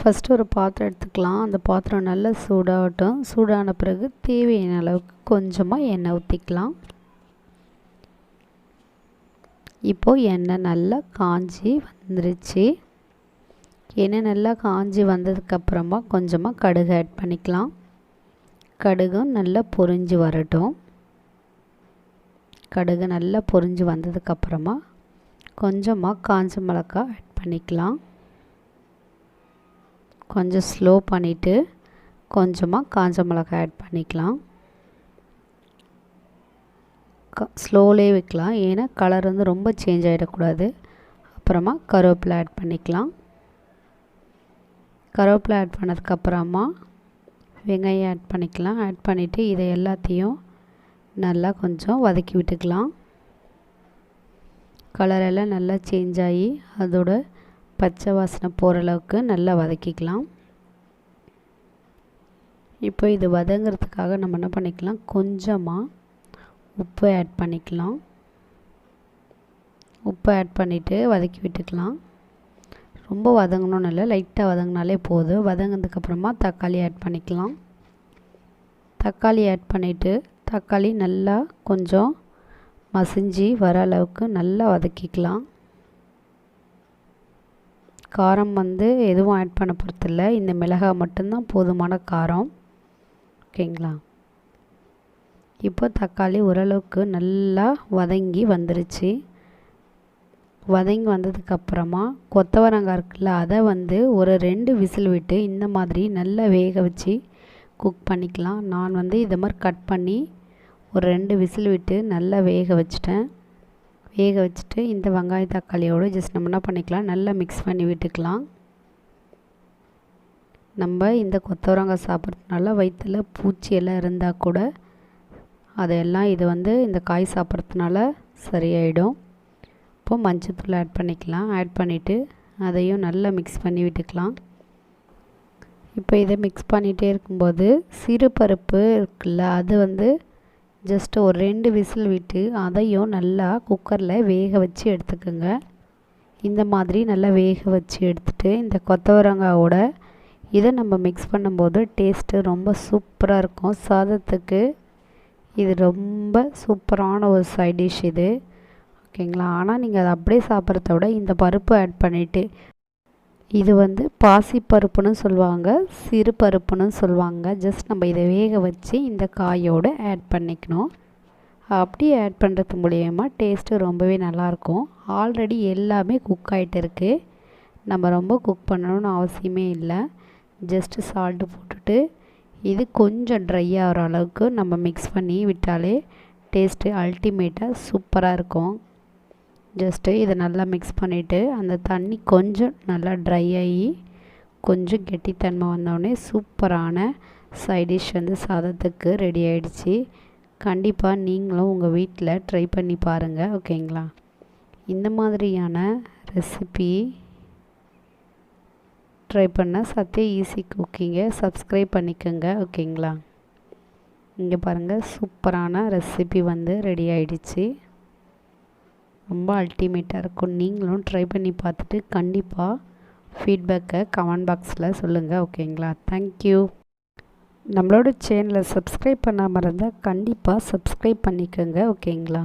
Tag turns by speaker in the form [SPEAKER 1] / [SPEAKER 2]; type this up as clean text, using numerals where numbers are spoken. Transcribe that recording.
[SPEAKER 1] First ஒரு பாத்திரம் எடுத்துக்கலாம். அந்த பாத்திரம் நல்லா சூடாகட்டும். சூடான பிறகு தேவையான அளவுக்கு கொஞ்சமாக எண்ணெய் ஊற்றிக்கலாம். இப்போது எண்ணெய் நல்லா காஞ்சி வந்துருச்சு. எண்ணெய் நல்லா காஞ்சி வந்ததுக்கப்புறமா கொஞ்சமாக கடுகு ஆட் பண்ணிக்கலாம். கடுகும் நல்லா பொரிஞ்சு வரட்டும். கடுகு நல்லா பொரிஞ்சு வந்ததுக்கப்புறமா கொஞ்சமாக காஞ்ச மிளகாய் ஆட் பண்ணிக்கலாம். கொஞ்சம் ஸ்லோ பண்ணிவிட்டு கொஞ்சமாக காஞ்ச மிளகாய் ஆட் பண்ணிக்கலாம். ஸ்லோலே வைக்கலாம், ஏன்னா கலர் வந்து ரொம்ப சேஞ்ச் ஆகிடக்கூடாது. அப்புறமா கருவேப்பிலை ஆட் பண்ணிக்கலாம். கருவேப்பிலை ஆட் பண்ணதுக்கப்புறமா வெங்காயம் ஆட் பண்ணிக்கலாம். ஆட் பண்ணிவிட்டு இதை எல்லாத்தையும் நல்லா கொஞ்சம் வதக்கி விட்டுக்கலாம். கலரெல்லாம் நல்லா சேஞ்ச் ஆகி அதோட பச்சை வாசனை போகிற அளவுக்கு நல்லா வதக்கிக்கலாம். இப்போ இது வதங்கிறதுக்காக நம்ம என்ன பண்ணிக்கலாம், கொஞ்சமாக உப்பு ஆட் பண்ணிக்கலாம். உப்பு ஆட் பண்ணிவிட்டு வதக்கி விட்டுக்கலாம். ரொம்ப வதங்கணும்னு இல்லை, லைட்டாக வதங்கினாலே போதும். வதங்கினதுக்கப்புறமா தக்காளி ஆட் பண்ணிக்கலாம். தக்காளி ஆட் பண்ணிவிட்டு தக்காளி நல்லா கொஞ்சம் மசிஞ்சு வர அளவுக்கு நல்லா வதக்கிக்கலாம். காரம் வந்து எதுவும் ஆட் பண்ண போகிறதில்ல, இந்த மிளகாய் மட்டும்தான் போதுமான காரம். ஓகேங்களா? இப்போ தக்காளி ஓரளவுக்கு நல்லா வதங்கி வந்துருச்சு. வதங்கி வந்ததுக்கப்புறமா கொத்தவரங்காய் இருக்குல்ல, அதை வந்து ஒரு 2 விசில் விட்டு இந்த மாதிரி நல்லா வேக வச்சு குக் பண்ணிக்கலாம். நான் வந்து இதை மாதிரி கட் பண்ணி ஒரு 2 விசில் விட்டு நல்லா வேக வச்சுட்டேன். வேக வச்சுட்டு இந்த வெங்காய தக்காளியோடு ஜஸ்ட் நம்ம என்ன பண்ணிக்கலாம், நல்லா மிக்ஸ் பண்ணி விட்டுக்கலாம். நம்ம இந்த கொத்தவரங்காய் சாப்பிட்றதுனால வயிற்றில் பூச்சி எல்லாம் இருந்தால் கூட அதையெல்லாம் இது வந்து இந்த காய் சாப்பிட்றதுனால சரியாயிடும். இப்போது மஞ்சத்தூள் ஆட் பண்ணிக்கலாம். ஆட் பண்ணிவிட்டு அதையும் நல்லா மிக்ஸ் பண்ணி விட்டுக்கலாம். இப்போ இதை மிக்ஸ் பண்ணிகிட்டே இருக்கும்போது சிறு பருப்பு இருக்குல்ல, அது வந்து ஜஸ்ட்டு ஒரு 2 விசில் விட்டு அதையும் நல்லா குக்கரில் வேக வச்சு எடுத்துக்கோங்க. இந்த மாதிரி நல்லா வேக வச்சு எடுத்துகிட்டு இந்த கொத்தவரங்காயோட இதை நம்ம மிக்ஸ் பண்ணும்போது டேஸ்ட்டு ரொம்ப சூப்பராக இருக்கும். சாதத்துக்கு இது ரொம்ப சூப்பரான ஒரு சைட் டிஷ் இது. ஓகேங்களா? ஆனால் நீங்கள் அதை அப்படியே சாப்பிட்றத விட இந்த பருப்பு ஆட் பண்ணிவிட்டு, இது வந்து பாசி பருப்புன்னு சொல்லுவாங்க, சிறு பருப்புன்னு சொல்லுவாங்க. ஜஸ்ட் நம்ம இதை வேக வச்சு இந்த காயோடு ஆட் பண்ணிக்கணும். அப்படி ஆட் பண்ணுறது மூலயமா டேஸ்ட்டு ரொம்பவே நல்லாயிருக்கும். ஆல்ரெடி எல்லாமே குக் ஆகிட்டு இருக்குது, நம்ம ரொம்ப குக் பண்ணணும்னு அவசியமே இல்லை. ஜஸ்ட்டு சால்ட்டு போட்டுட்டு இது கொஞ்சம் ட்ரை ஆகிற அளவுக்கு நம்ம மிக்ஸ் பண்ணி விட்டாலே டேஸ்ட்டு அல்டிமேட்டாக சூப்பராக இருக்கும். ஜஸ்ட்டு இதை நல்லா மிக்ஸ் பண்ணிவிட்டு அந்த தண்ணி கொஞ்சம் நல்லா ட்ரை ஆகி கொஞ்சம் கெட்டித்தன்மை வந்தோடனே சூப்பரான சைட் டிஷ் வந்து சாதத்துக்கு ரெடி ஆகிடுச்சு. கண்டிப்பாக நீங்களும் உங்கள் வீட்டில் ட்ரை பண்ணி பாருங்கள். ஓகேங்களா? இந்த மாதிரியான ரெசிபி ட்ரை பண்ண சத்யா ஈஸி குக்கிங்கை சப்ஸ்கிரைப் பண்ணிக்கோங்க. ஓகேங்களா? இங்கே பாருங்கள், சூப்பரான ரெசிபி வந்து ரெடி ஆகிடுச்சு. ரொம்ப அல்டிமேட்டாக இருக்கும். நீங்களும் ட்ரை பண்ணி பார்த்துட்டு கண்டிப்பாக ஃபீட்பேக்கை கமெண்ட் பாக்ஸில் சொல்லுங்கள். ஓகேங்களா? தேங்க்யூ. நம்மளோட சேனலை சப்ஸ்கிரைப் பண்ணாமல் இருந்தால் கண்டிப்பாக சப்ஸ்கிரைப் பண்ணிக்கோங்க. ஓகேங்களா?